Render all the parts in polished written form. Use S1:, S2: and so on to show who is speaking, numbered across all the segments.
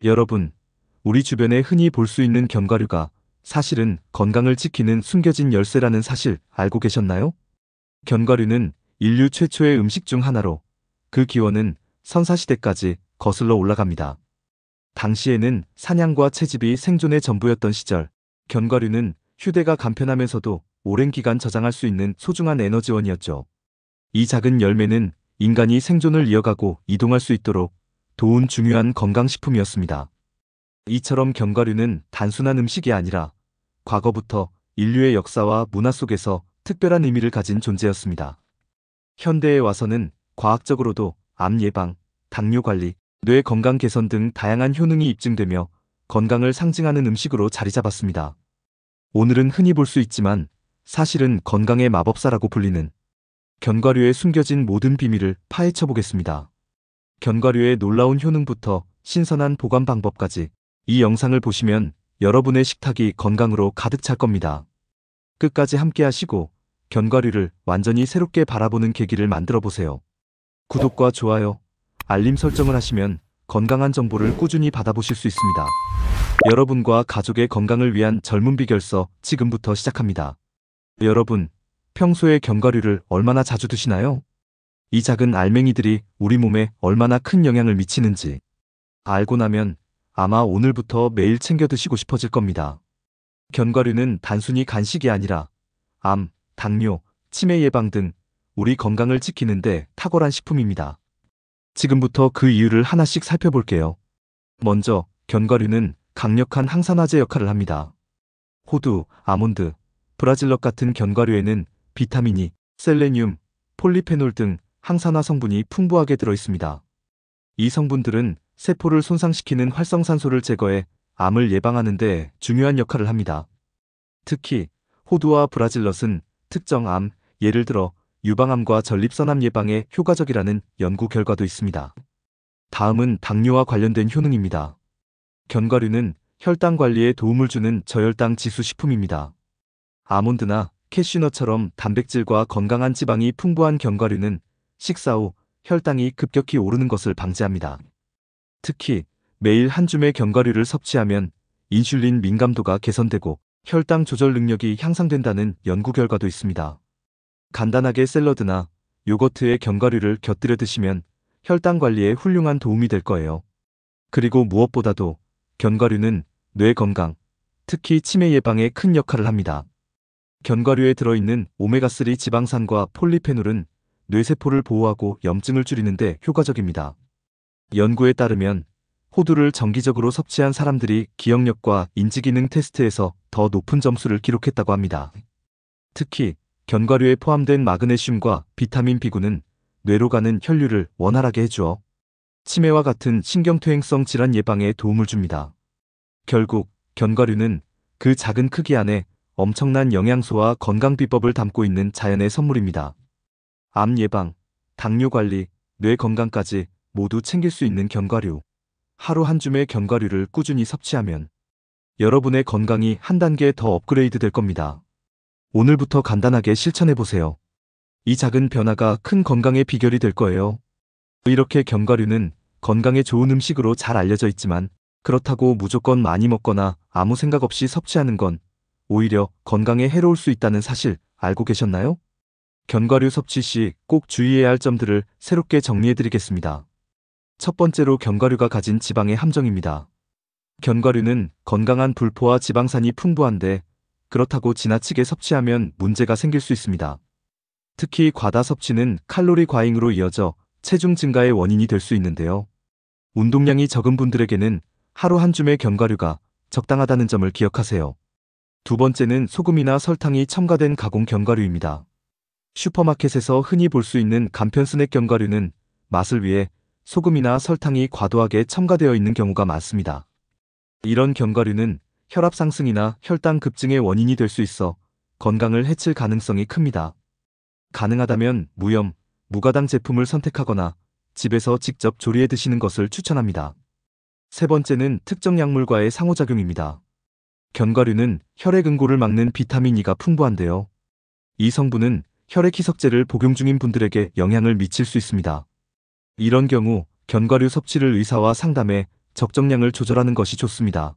S1: 여러분, 우리 주변에 흔히 볼 수 있는 견과류가 사실은 건강을 지키는 숨겨진 열쇠라는 사실 알고 계셨나요? 견과류는 인류 최초의 음식 중 하나로 그 기원은 선사시대까지 거슬러 올라갑니다. 당시에는 사냥과 채집이 생존의 전부였던 시절, 견과류는 휴대가 간편하면서도 오랜 기간 저장할 수 있는 소중한 에너지원이었죠. 이 작은 열매는 인간이 생존을 이어가고 이동할 수 있도록 도운 중요한 건강식품이었습니다. 이처럼 견과류는 단순한 음식이 아니라 과거부터 인류의 역사와 문화 속에서 특별한 의미를 가진 존재였습니다. 현대에 와서는 과학적으로도 암 예방, 당뇨 관리, 뇌 건강 개선 등 다양한 효능이 입증되며 건강을 상징하는 음식으로 자리 잡았습니다. 오늘은 흔히 볼 수 있지만 사실은 건강의 마법사라고 불리는 견과류에 숨겨진 모든 비밀을 파헤쳐 보겠습니다. 견과류의 놀라운 효능부터 신선한 보관 방법까지 이 영상을 보시면 여러분의 식탁이 건강으로 가득 찰 겁니다. 끝까지 함께 하시고 견과류를 완전히 새롭게 바라보는 계기를 만들어 보세요. 구독과 좋아요, 알림 설정을 하시면 건강한 정보를 꾸준히 받아보실 수 있습니다. 여러분과 가족의 건강을 위한 젊은 비결서 지금부터 시작합니다. 여러분, 평소에 견과류를 얼마나 자주 드시나요? 이 작은 알맹이들이 우리 몸에 얼마나 큰 영향을 미치는지 알고 나면 아마 오늘부터 매일 챙겨 드시고 싶어질 겁니다. 견과류는 단순히 간식이 아니라 암, 당뇨, 치매 예방 등 우리 건강을 지키는데 탁월한 식품입니다. 지금부터 그 이유를 하나씩 살펴볼게요. 먼저 견과류는 강력한 항산화제 역할을 합니다. 호두, 아몬드, 브라질넛 같은 견과류에는 비타민이, 셀레늄, 폴리페놀 등 항산화 성분이 풍부하게 들어 있습니다. 이 성분들은 세포를 손상시키는 활성산소를 제거해 암을 예방하는 데 중요한 역할을 합니다. 특히 호두와 브라질넛은 특정 암, 예를 들어 유방암과 전립선암 예방에 효과적이라는 연구 결과도 있습니다. 다음은 당뇨와 관련된 효능입니다. 견과류는 혈당 관리에 도움을 주는 저혈당 지수 식품입니다. 아몬드나 캐슈넛처럼 단백질과 건강한 지방이 풍부한 견과류는 식사 후 혈당이 급격히 오르는 것을 방지합니다. 특히 매일 한 줌의 견과류를 섭취하면 인슐린 민감도가 개선되고 혈당 조절 능력이 향상된다는 연구 결과도 있습니다. 간단하게 샐러드나 요거트에 견과류를 곁들여 드시면 혈당 관리에 훌륭한 도움이 될 거예요. 그리고 무엇보다도 견과류는 뇌 건강, 특히 치매 예방에 큰 역할을 합니다. 견과류에 들어있는 오메가3 지방산과 폴리페놀은 뇌세포를 보호하고 염증을 줄이는 데 효과적입니다. 연구에 따르면 호두를 정기적으로 섭취한 사람들이 기억력과 인지기능 테스트에서 더 높은 점수를 기록했다고 합니다. 특히 견과류에 포함된 마그네슘과 비타민 B군은 뇌로 가는 혈류를 원활하게 해주어 치매와 같은 신경퇴행성 질환 예방에 도움을 줍니다. 결국 견과류는 그 작은 크기 안에 엄청난 영양소와 건강 비법을 담고 있는 자연의 선물입니다. 암 예방, 당뇨 관리, 뇌 건강까지 모두 챙길 수 있는 견과류. 하루 한 줌의 견과류를 꾸준히 섭취하면 여러분의 건강이 한 단계 더 업그레이드 될 겁니다. 오늘부터 간단하게 실천해보세요. 이 작은 변화가 큰 건강의 비결이 될 거예요. 이렇게 견과류는 건강에 좋은 음식으로 잘 알려져 있지만 그렇다고 무조건 많이 먹거나 아무 생각 없이 섭취하는 건 오히려 건강에 해로울 수 있다는 사실 알고 계셨나요? 견과류 섭취 시 꼭 주의해야 할 점들을 새롭게 정리해드리겠습니다. 첫 번째로 견과류가 가진 지방의 함정입니다. 견과류는 건강한 불포화 지방산이 풍부한데 그렇다고 지나치게 섭취하면 문제가 생길 수 있습니다. 특히 과다 섭취는 칼로리 과잉으로 이어져 체중 증가의 원인이 될 수 있는데요. 운동량이 적은 분들에게는 하루 한 줌의 견과류가 적당하다는 점을 기억하세요. 두 번째는 소금이나 설탕이 첨가된 가공 견과류입니다. 슈퍼마켓에서 흔히 볼 수 있는 간편 스낵 견과류는 맛을 위해 소금이나 설탕이 과도하게 첨가되어 있는 경우가 많습니다. 이런 견과류는 혈압 상승이나 혈당 급증의 원인이 될 수 있어 건강을 해칠 가능성이 큽니다. 가능하다면 무염, 무가당 제품을 선택하거나 집에서 직접 조리해 드시는 것을 추천합니다. 세 번째는 특정 약물과의 상호작용입니다. 견과류는 혈액 응고를 막는 비타민 E가 풍부한데요. 이 성분은 혈액 희석제를 복용 중인 분들에게 영향을 미칠 수 있습니다. 이런 경우 견과류 섭취를 의사와 상담해 적정량을 조절하는 것이 좋습니다.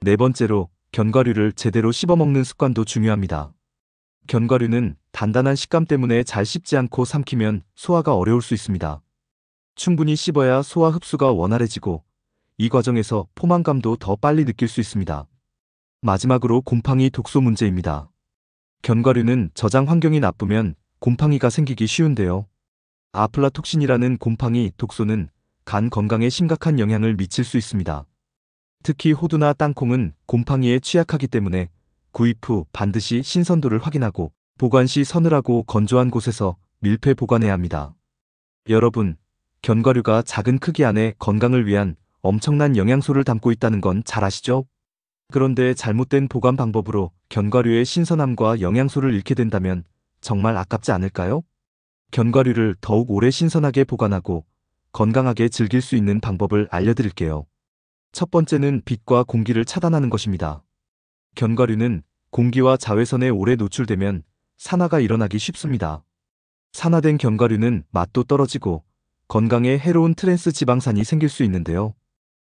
S1: 네 번째로, 견과류를 제대로 씹어먹는 습관도 중요합니다. 견과류는 단단한 식감 때문에 잘 씹지 않고 삼키면 소화가 어려울 수 있습니다. 충분히 씹어야 소화 흡수가 원활해지고 이 과정에서 포만감도 더 빨리 느낄 수 있습니다. 마지막으로 곰팡이 독소 문제입니다. 견과류는 저장 환경이 나쁘면 곰팡이가 생기기 쉬운데요. 아플라톡신이라는 곰팡이 독소는 간 건강에 심각한 영향을 미칠 수 있습니다. 특히 호두나 땅콩은 곰팡이에 취약하기 때문에 구입 후 반드시 신선도를 확인하고 보관 시 서늘하고 건조한 곳에서 밀폐 보관해야 합니다. 여러분, 견과류가 작은 크기 안에 건강을 위한 엄청난 영양소를 담고 있다는 건 잘 아시죠? 그런데 잘못된 보관 방법으로 견과류의 신선함과 영양소를 잃게 된다면 정말 아깝지 않을까요? 견과류를 더욱 오래 신선하게 보관하고 건강하게 즐길 수 있는 방법을 알려드릴게요. 첫 번째는 빛과 공기를 차단하는 것입니다. 견과류는 공기와 자외선에 오래 노출되면 산화가 일어나기 쉽습니다. 산화된 견과류는 맛도 떨어지고 건강에 해로운 트랜스 지방산이 생길 수 있는데요.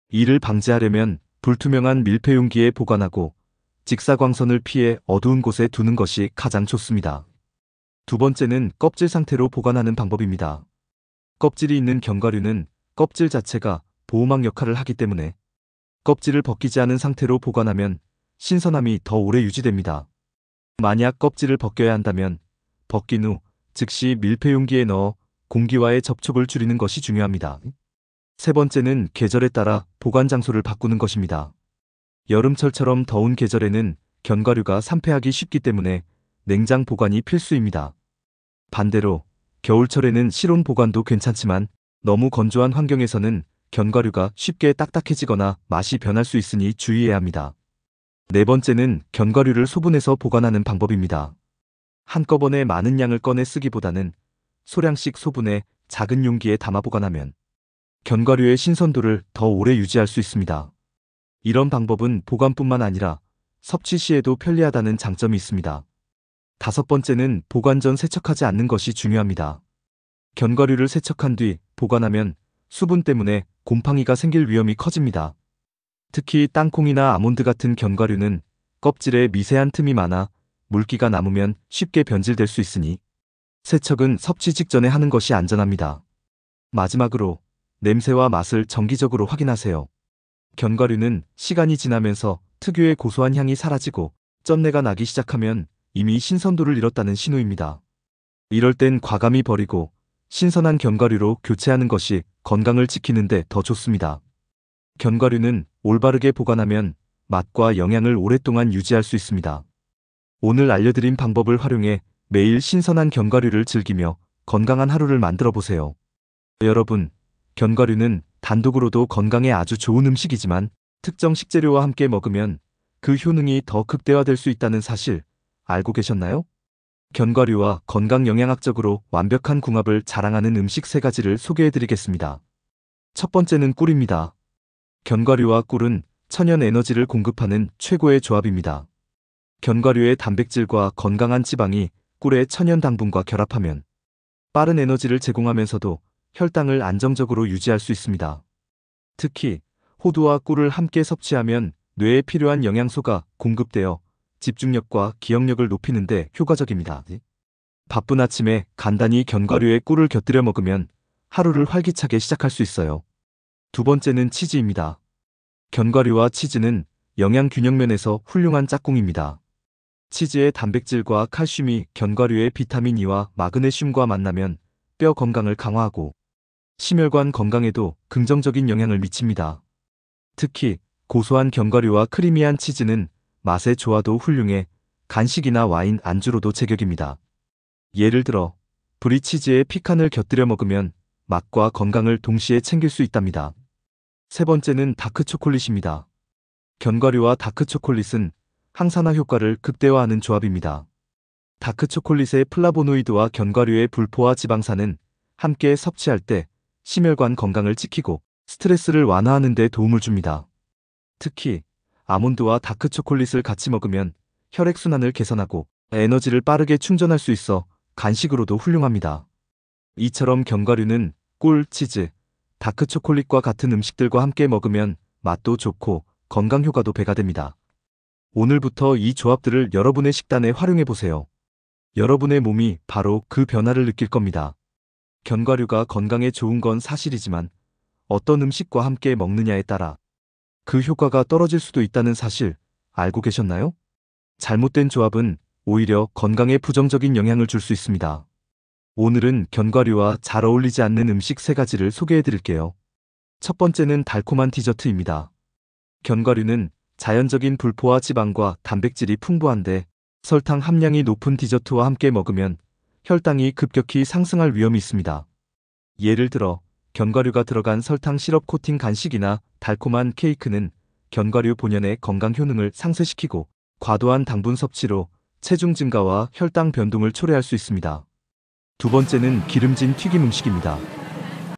S1: 이를 방지하려면 불투명한 밀폐 용기에 보관하고 직사광선을 피해 어두운 곳에 두는 것이 가장 좋습니다. 두 번째는 껍질 상태로 보관하는 방법입니다. 껍질이 있는 견과류는 껍질 자체가 보호막 역할을 하기 때문에 껍질을 벗기지 않은 상태로 보관하면 신선함이 더 오래 유지됩니다. 만약 껍질을 벗겨야 한다면 벗긴 후 즉시 밀폐 용기에 넣어 공기와의 접촉을 줄이는 것이 중요합니다. 세 번째는 계절에 따라 보관 장소를 바꾸는 것입니다. 여름철처럼 더운 계절에는 견과류가 상폐하기 쉽기 때문에 냉장 보관이 필수입니다. 반대로 겨울철에는 실온 보관도 괜찮지만 너무 건조한 환경에서는 견과류가 쉽게 딱딱해지거나 맛이 변할 수 있으니 주의해야 합니다. 네 번째는 견과류를 소분해서 보관하는 방법입니다. 한꺼번에 많은 양을 꺼내 쓰기보다는 소량씩 소분해 작은 용기에 담아 보관하면 견과류의 신선도를 더 오래 유지할 수 있습니다. 이런 방법은 보관뿐만 아니라 섭취 시에도 편리하다는 장점이 있습니다. 다섯 번째는 보관 전 세척하지 않는 것이 중요합니다. 견과류를 세척한 뒤 보관하면 수분 때문에 곰팡이가 생길 위험이 커집니다. 특히 땅콩이나 아몬드 같은 견과류는 껍질에 미세한 틈이 많아 물기가 남으면 쉽게 변질될 수 있으니 세척은 섭취 직전에 하는 것이 안전합니다. 마지막으로 냄새와 맛을 정기적으로 확인하세요. 견과류는 시간이 지나면서 특유의 고소한 향이 사라지고 쩐내가 나기 시작하면 이미 신선도를 잃었다는 신호입니다. 이럴 땐 과감히 버리고 신선한 견과류로 교체하는 것이 건강을 지키는 데 더 좋습니다. 견과류는 올바르게 보관하면 맛과 영양을 오랫동안 유지할 수 있습니다. 오늘 알려드린 방법을 활용해 매일 신선한 견과류를 즐기며 건강한 하루를 만들어 보세요. 여러분, 견과류는 단독으로도 건강에 아주 좋은 음식이지만 특정 식재료와 함께 먹으면 그 효능이 더 극대화될 수 있다는 사실 알고 계셨나요? 견과류와 건강 영양학적으로 완벽한 궁합을 자랑하는 음식 3가지를 소개해드리겠습니다. 첫 번째는 꿀입니다. 견과류와 꿀은 천연 에너지를 공급하는 최고의 조합입니다. 견과류의 단백질과 건강한 지방이 꿀의 천연 당분과 결합하면 빠른 에너지를 제공하면서도 혈당을 안정적으로 유지할 수 있습니다. 특히 호두와 꿀을 함께 섭취하면 뇌에 필요한 영양소가 공급되어 집중력과 기억력을 높이는 데 효과적입니다. 바쁜 아침에 간단히 견과류에 꿀을 곁들여 먹으면 하루를 활기차게 시작할 수 있어요. 두 번째는 치즈입니다. 견과류와 치즈는 영양 균형 면에서 훌륭한 짝꿍입니다. 치즈의 단백질과 칼슘이 견과류의 비타민 E와 마그네슘과 만나면 뼈 건강을 강화하고 심혈관 건강에도 긍정적인 영향을 미칩니다. 특히 고소한 견과류와 크리미한 치즈는 맛의 조화도 훌륭해 간식이나 와인 안주로도 제격입니다. 예를 들어 브리치즈에 피칸을 곁들여 먹으면 맛과 건강을 동시에 챙길 수 있답니다. 세 번째는 다크초콜릿입니다. 견과류와 다크초콜릿은 항산화 효과를 극대화하는 조합입니다. 다크초콜릿의 플라보노이드와 견과류의 불포화 지방산은 함께 섭취할 때 심혈관 건강을 지키고 스트레스를 완화하는 데 도움을 줍니다. 특히 아몬드와 다크초콜릿을 같이 먹으면 혈액순환을 개선하고 에너지를 빠르게 충전할 수 있어 간식으로도 훌륭합니다. 이처럼 견과류는 꿀, 치즈, 다크 초콜릿과 같은 음식들과 함께 먹으면 맛도 좋고 건강 효과도 배가 됩니다. 오늘부터 이 조합들을 여러분의 식단에 활용해 보세요. 여러분의 몸이 바로 그 변화를 느낄 겁니다. 견과류가 건강에 좋은 건 사실이지만 어떤 음식과 함께 먹느냐에 따라 그 효과가 떨어질 수도 있다는 사실 알고 계셨나요? 잘못된 조합은 오히려 건강에 부정적인 영향을 줄 수 있습니다. 오늘은 견과류와 잘 어울리지 않는 음식 3가지를 소개해 드릴게요. 첫 번째는 달콤한 디저트입니다. 견과류는 자연적인 불포화 지방과 단백질이 풍부한데 설탕 함량이 높은 디저트와 함께 먹으면 혈당이 급격히 상승할 위험이 있습니다. 예를 들어 견과류가 들어간 설탕 시럽 코팅 간식이나 달콤한 케이크는 견과류 본연의 건강 효능을 상쇄시키고 과도한 당분 섭취로 체중 증가와 혈당 변동을 초래할 수 있습니다. 두 번째는 기름진 튀김 음식입니다.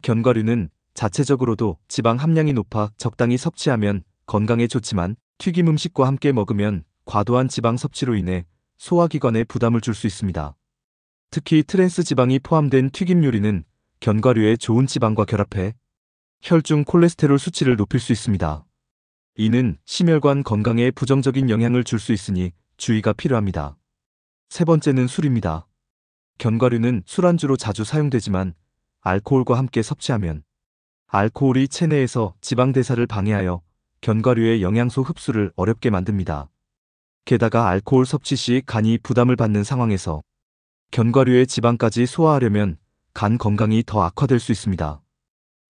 S1: 견과류는 자체적으로도 지방 함량이 높아 적당히 섭취하면 건강에 좋지만 튀김 음식과 함께 먹으면 과도한 지방 섭취로 인해 소화기관에 부담을 줄 수 있습니다. 특히 트랜스 지방이 포함된 튀김 요리는 견과류의 좋은 지방과 결합해 혈중 콜레스테롤 수치를 높일 수 있습니다. 이는 심혈관 건강에 부정적인 영향을 줄 수 있으니 주의가 필요합니다. 세 번째는 술입니다. 견과류는 술안주로 자주 사용되지만 알코올과 함께 섭취하면 알코올이 체내에서 지방 대사를 방해하여 견과류의 영양소 흡수를 어렵게 만듭니다. 게다가 알코올 섭취 시 간이 부담을 받는 상황에서 견과류의 지방까지 소화하려면 간 건강이 더 악화될 수 있습니다.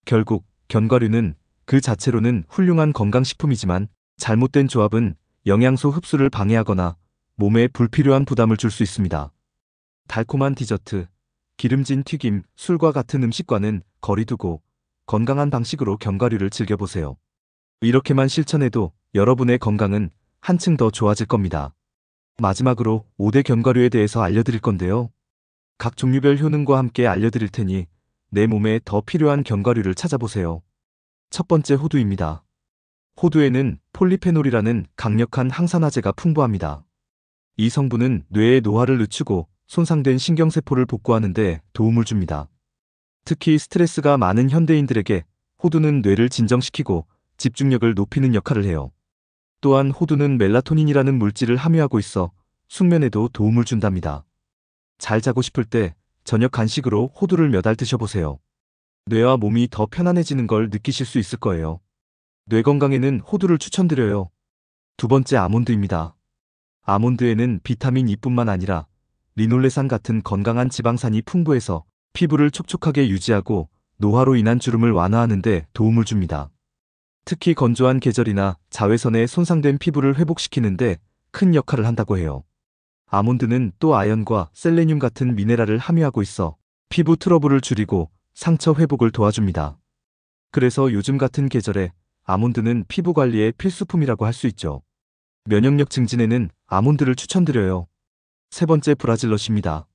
S1: 결국 견과류는 그 자체로는 훌륭한 건강식품이지만 잘못된 조합은 영양소 흡수를 방해하거나 몸에 불필요한 부담을 줄 수 있습니다. 달콤한 디저트, 기름진 튀김, 술과 같은 음식과는 거리 두고 건강한 방식으로 견과류를 즐겨보세요. 이렇게만 실천해도 여러분의 건강은 한층 더 좋아질 겁니다. 마지막으로 5대 견과류에 대해서 알려드릴 건데요. 각 종류별 효능과 함께 알려드릴 테니 내 몸에 더 필요한 견과류를 찾아보세요. 첫 번째 호두입니다. 호두에는 폴리페놀이라는 강력한 항산화제가 풍부합니다. 이 성분은 뇌의 노화를 늦추고 손상된 신경세포를 복구하는 데 도움을 줍니다. 특히 스트레스가 많은 현대인들에게 호두는 뇌를 진정시키고 집중력을 높이는 역할을 해요. 또한 호두는 멜라토닌이라는 물질을 함유하고 있어 숙면에도 도움을 준답니다. 잘 자고 싶을 때 저녁 간식으로 호두를 몇 알 드셔보세요. 뇌와 몸이 더 편안해지는 걸 느끼실 수 있을 거예요. 뇌 건강에는 호두를 추천드려요. 두 번째 아몬드입니다. 아몬드에는 비타민 E뿐만 아니라 리놀레산 같은 건강한 지방산이 풍부해서 피부를 촉촉하게 유지하고 노화로 인한 주름을 완화하는 데 도움을 줍니다. 특히 건조한 계절이나 자외선에 손상된 피부를 회복시키는 데 큰 역할을 한다고 해요. 아몬드는 또 아연과 셀레늄 같은 미네랄을 함유하고 있어 피부 트러블을 줄이고 상처 회복을 도와줍니다. 그래서 요즘 같은 계절에 아몬드는 피부 관리의 필수품이라고 할 수 있죠. 면역력 증진에는 아몬드를 추천드려요. 세 번째 브라질넛입니다.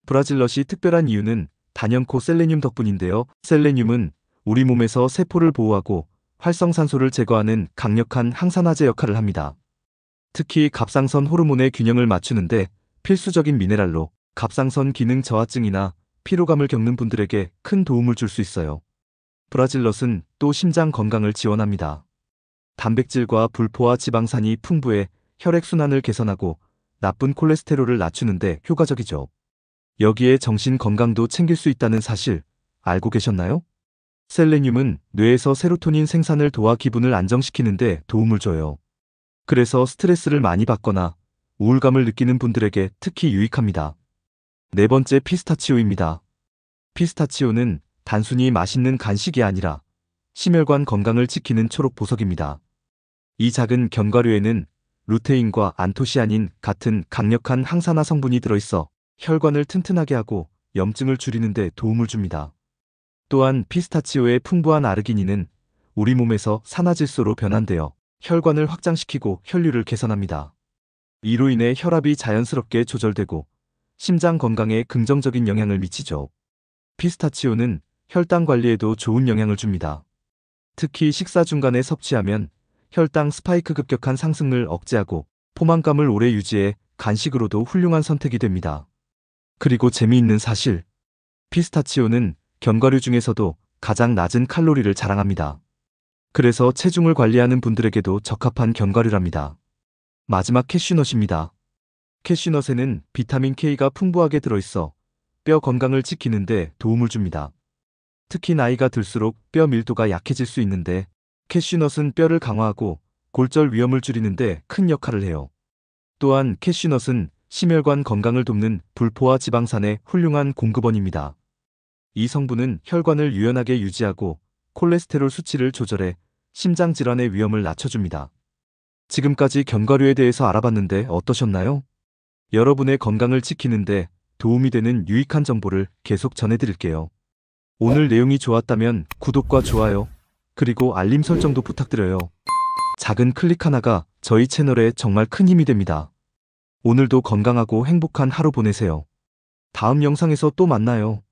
S1: 브라질넛이 특별한 이유는 단연코 셀레늄 덕분인데요. 셀레늄은 우리 몸에서 세포를 보호하고 활성산소를 제거하는 강력한 항산화제 역할을 합니다. 특히 갑상선 호르몬의 균형을 맞추는데 필수적인 미네랄로 갑상선 기능 저하증이나 피로감을 겪는 분들에게 큰 도움을 줄 수 있어요. 브라질넛은 또 심장 건강을 지원합니다. 단백질과 불포화 지방산이 풍부해 혈액순환을 개선하고 나쁜 콜레스테롤을 낮추는데 효과적이죠. 여기에 정신 건강도 챙길 수 있다는 사실 알고 계셨나요? 셀레늄은 뇌에서 세로토닌 생산을 도와 기분을 안정시키는 데 도움을 줘요. 그래서 스트레스를 많이 받거나 우울감을 느끼는 분들에게 특히 유익합니다. 네 번째 피스타치오입니다. 피스타치오는 단순히 맛있는 간식이 아니라 심혈관 건강을 지키는 초록 보석입니다. 이 작은 견과류에는 루테인과 안토시아닌 같은 강력한 항산화 성분이 들어있어 혈관을 튼튼하게 하고 염증을 줄이는 데 도움을 줍니다. 또한 피스타치오의 풍부한 아르기닌은 우리 몸에서 산화질소로 변환되어 혈관을 확장시키고 혈류를 개선합니다. 이로 인해 혈압이 자연스럽게 조절되고 심장 건강에 긍정적인 영향을 미치죠. 피스타치오는 혈당 관리에도 좋은 영향을 줍니다. 특히 식사 중간에 섭취하면 혈당 스파이크 급격한 상승을 억제하고 포만감을 오래 유지해 간식으로도 훌륭한 선택이 됩니다. 그리고 재미있는 사실, 피스타치오는 견과류 중에서도 가장 낮은 칼로리를 자랑합니다. 그래서 체중을 관리하는 분들에게도 적합한 견과류랍니다. 마지막 캐슈넛입니다. 캐슈넛에는 비타민 K가 풍부하게 들어있어 뼈 건강을 지키는데 도움을 줍니다. 특히 나이가 들수록 뼈 밀도가 약해질 수 있는데 캐슈넛은 뼈를 강화하고 골절 위험을 줄이는데 큰 역할을 해요. 또한 캐슈넛은 심혈관 건강을 돕는 불포화 지방산의 훌륭한 공급원입니다. 이 성분은 혈관을 유연하게 유지하고 콜레스테롤 수치를 조절해 심장 질환의 위험을 낮춰줍니다. 지금까지 견과류에 대해서 알아봤는데 어떠셨나요? 여러분의 건강을 지키는데 도움이 되는 유익한 정보를 계속 전해드릴게요. 오늘 내용이 좋았다면 구독과 좋아요, 그리고 알림 설정도 부탁드려요. 작은 클릭 하나가 저희 채널에 정말 큰 힘이 됩니다. 오늘도 건강하고 행복한 하루 보내세요. 다음 영상에서 또 만나요.